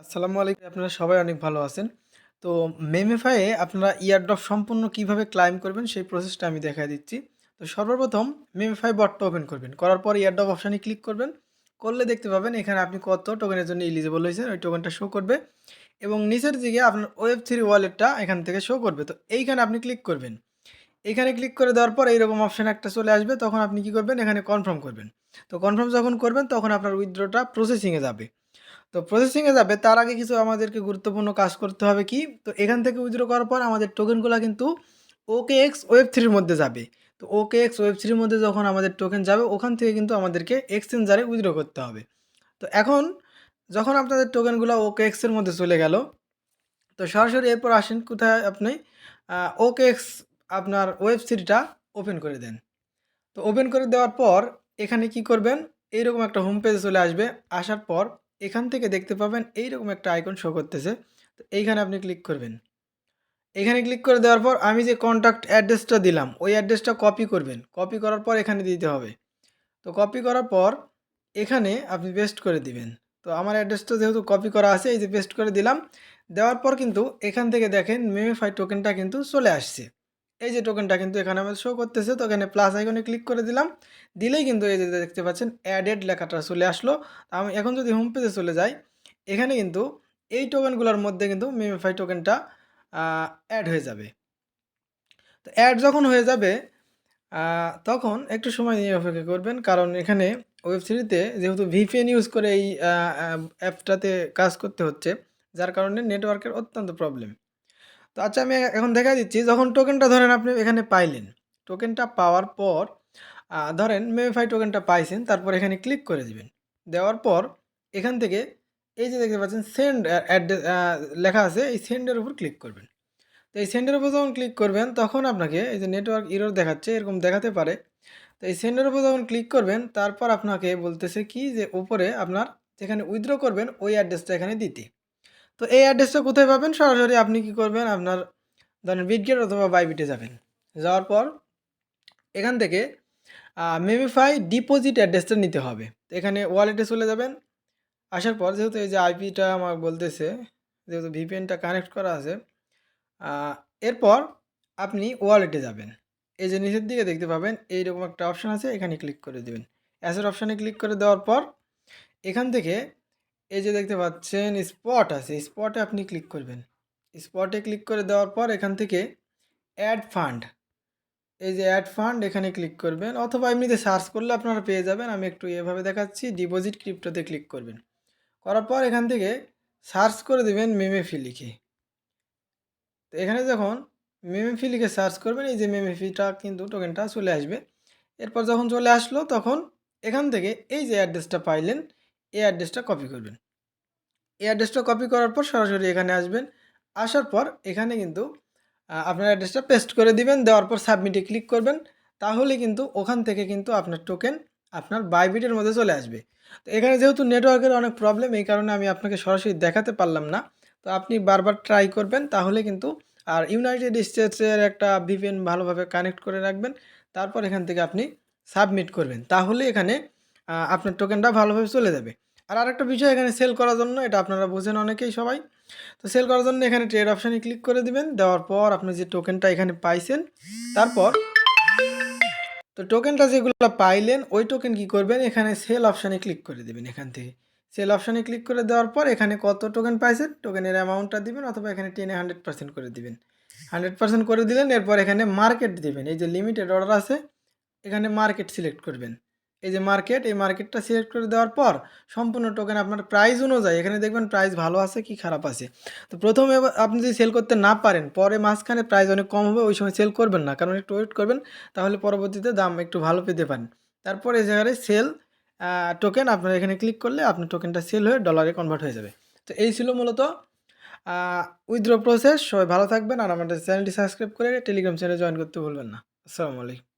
আসসালামু আলাইকুম। আপনারা সবাই অনেক ভালো আছেন। তো মেমিফাই এ আপনারা এয়ারড্রপ সম্পূর্ণ কিভাবে ক্লাইম করবেন সেই প্রসেসটা আমি দেখায় দিচ্ছি। তো সর্বপ্রথম মেমিফাই বটটা ওপেন করবেন। করার পর এয়ারড্রপ অপশানে ক্লিক করবেন। করলে দেখতে পাবেন এখানে আপনি কত টোকেনের জন্য এলিজিবল হয়েছেন ওই টোকেনটা শো করবে এবং নিচের দিকে আপনার ওয়েব3 ওয়ালেটটা এখান থেকে শো করবে। তো এইখানে আপনি ক্লিক করবেন। এখানে ক্লিক করে দেওয়ার পর এইরকম অপশান একটা চলে আসবে, তখন আপনি কি করবেন এখানে কনফার্ম করবেন। তো কনফার্ম যখন করবেন তখন আপনার উইথড্রটা প্রসেসিংয়ে যাবে। তো প্রসেসিংয়ে যাবে তার আগে কিছু আমাদেরকে গুরুত্বপূর্ণ কাজ করতে হবে কি, তো এখান থেকে উইথড্র করার পর আমাদের টোকেনগুলো কিন্তু OKX ওয়েব3 এর মধ্যে যাবে। তো OKX ওয়েব3 এর মধ্যে যখন আমাদের টোকেন যাবে ওখান থেকে কিন্তু আমাদেরকে এক্সচেঞ্জারে উইথড্র করতে হবে। তো এখন যখন আপনাদের টোকেনগুলো OKX এর মধ্যে চলে গেল, তো সরাসরি এরপর আসেন কোথায় আপনি OKX আপনার ওয়েব3টা ওপেন করে দেন। তো ওপেন করে দেওয়ার পর এখানে কি করবেন, এইরকম একটা হোম পেজে চলে আসবে। আসার পর এখান থেকে দেখতে পাবেন এইরকম একটা আইকন শো করতেছে। তো এইখানে আপনি ক্লিক করবেন। এখানে ক্লিক করে দেওয়ার পর আমি যে কন্ট্যাক্ট অ্যাড্রেসটা দিলাম ওই অ্যাড্রেসটা কপি করবেন। কপি করার পর এখানে দিতে হবে। তো কপি করার পর এখানে আপনি পেস্ট করে দিবেন। তো আমার অ্যাড্রেসটা যেহেতু কপি করা আছে এই যে পেস্ট করে দিলাম। দেওয়ার পর কিন্তু এখান থেকে দেখেন মেমিফাই টোকেনটা কিন্তু চলে আসছে। এই যে টোকেনটা কিন্তু এখানে আমাদের শো করতেছে, তো এখানে প্লাস আইকনে ক্লিক করে দিলাম। দিলেই কিন্তু এই যে দেখতে পাচ্ছেন অ্যাডেড লেখাটা চলে আসলো। আমি এখন যদি হোম পেজে চলে যাই, এখানে কিন্তু এই টোকেনগুলোর মধ্যে কিন্তু মেমিফাই টোকেনটা অ্যাড হয়ে যাবে। তো অ্যাড যখন হয়ে যাবে তখন একটু সময় নিয়ে অপেক্ষা করবেন, কারণ এখানে ওয়েব3তে যেহেতু ভিপিএন ইউজ করে এই অ্যাপটাতে কাজ করতে হচ্ছে, যার কারণে নেটওয়ার্কের অত্যন্ত প্রবলেম। তো আচ্ছা আমি এখন দেখা দিচ্ছি, যখন টোকেনটা ধরেন আপনি এখানে পাইলেন, টোকেনটা পাওয়ার পর ধরেন মেমিফাই টোকেনটা পাইছেন, তারপর এখানে ক্লিক করে দিবেন। দেওয়ার পর এখান থেকে এই যে দেখতে পাচ্ছেন সেন্ড অ্যাড্রেস লেখা আছে, এই সেন্ডের উপর ক্লিক করবেন। তো এই সেন্ডের উপর যখন ক্লিক করবেন তখন আপনাকে এই যে নেটওয়ার্ক এরর দেখাচ্ছে, এরকম দেখাতে পারে। তো এই সেন্ডের উপর যখন ক্লিক করবেন তারপর আপনাকে বলতেছে কি যে উপরে আপনার যেখানে উইথড্র করবেন ওই অ্যাড্রেসটা এখানে দিতে। তো এই অ্যাড্রেসটা কোথায় পাবেন, সরাসরি আপনি কি করবেন আপনার ধরেন বিটগেট অথবা বাইবিটে যাবেন। যাওয়ার পর এখান থেকে মেমিফাই ডিপোজিট অ্যাড্রেসটা নিতে হবে। তো এখানে ওয়ালেটে চলে যাবেন। আসার পর যেহেতু এই যে আইপিটা আমার বলতেছে, যেহেতু ভিপিএনটা কানেক্ট করা আছে, এরপর আপনি ওয়ালেটে যাবেন। এই যে নিচের দিকে দেখতে পাবেন এইরকম একটা অপশান আছে, এখানে ক্লিক করে দেবেন। অ্যাসের অপশানে ক্লিক করে দেওয়ার পর এখান থেকে এই যে দেখতে পাচ্ছেন স্পট আছে, স্পটে আপনি ক্লিক করবেন। স্পটে ক্লিক করে দেওয়ার পর এখান থেকে অ্যাড ফান্ড, এই যে অ্যাড ফান্ড এখানে ক্লিক করবেন, অথবা এমনিতে সার্চ করলে আপনারা পেয়ে যাবেন। আমি একটু এভাবে দেখাচ্ছি, ডিপোজিট ক্রিপ্টোতে ক্লিক করবেন। করার পর এখান থেকে সার্চ করে দেবেন মেমেফি লিখে। তো এখানে যখন মেমেফি লিখে সার্চ করবেন এই যে মেমেফিটা কিন্তু টোকেনটা চলে আসবে। এরপর যখন চলে আসলো তখন এখান থেকে এই যে অ্যাড্রেসটা পাইলেন এই অ্যাড্রেসটা কপি করবেন। এই অ্যাড্রেসটা কপি করার পর সরাসরি এখানে আসবেন। আসার পর এখানে কিন্তু আপনার অ্যাড্রেসটা পেস্ট করে দিবেন। দেওয়ার পর সাবমিটে ক্লিক করবেন। তাহলে কিন্তু ওখান থেকে কিন্তু আপনার টোকেন আপনার বাইবিটের মধ্যে চলে আসবে। তো এখানে যেহেতু নেটওয়ার্কের অনেক প্রবলেম, এই কারণে আমি আপনাকে সরাসরি দেখাতে পারলাম না। তো আপনি বারবার ট্রাই করবেন তাহলে কিন্তু, আর ইউনাইটেড স্টেটসের একটা ভিপিএন ভালোভাবে কানেক্ট করে রাখবেন। তারপর এখান থেকে আপনি সাবমিট করবেন। তাহলে এখানে আপনার টোকেনটা ভালোভাবে চলে যাবে। আর আরেকটা বিষয়, এখানে সেল করার জন্য, এটা আপনারা বোঝেন অনেকেই সবাই, তো সেল করার জন্য এখানে ট্রেড অপশানে ক্লিক করে দিবেন। দেওয়ার পর আপনি যে টোকেনটা এখানে পাইছেন, তারপর তো টোকেনটা যেগুলো পাইলেন ওই টোকেন কি করবেন, এখানে সেল অপশানে ক্লিক করে দিবেন। এখান থেকে সেল অপশানে ক্লিক করে দেওয়ার পর এখানে কত টোকেন পাইছেন টোকেনের অ্যামাউন্টটা দিবেন, অথবা এখানে টেনে 100% করে দিবেন। 100% করে দিলেন। এরপর এখানে মার্কেট দিবেন, এই যে লিমিটেড অর্ডার আছে এখানে মার্কেট সিলেক্ট করবেন। এই যে মার্কেট, এই মার্কেটটা সিলেক্ট করে দেওয়ার পর সম্পূর্ণ টোকেন আপনার প্রাইস অনুযায়ী এখানে দেখবেন প্রাইস ভালো আছে কি খারাপ আছে। তো প্রথমে আপনি যদি সেল করতে না পারেন, পরে মাঝখানে প্রাইস অনেক কম হবে, ওই সময় সেল করবেন না, কারণ একটু ওয়েট করবেন, তাহলে পরবর্তীতে দাম একটু ভালো পেতে পারেন। তারপর এই জায়গায় সেল টোকেন আপনার এখানে ক্লিক করলে আপনার টোকেনটা সেল হয়ে ডলারে কনভার্ট হয়ে যাবে। তো এই ছিল মূলত উইথড্র প্রসেস। সবাই ভালো থাকবেন, আর আমাদের চ্যানেলটি সাবস্ক্রাইব করে টেলিগ্রাম চ্যানেলে জয়েন করতে ভুলবেন না। আসসালামু আলাইকুম।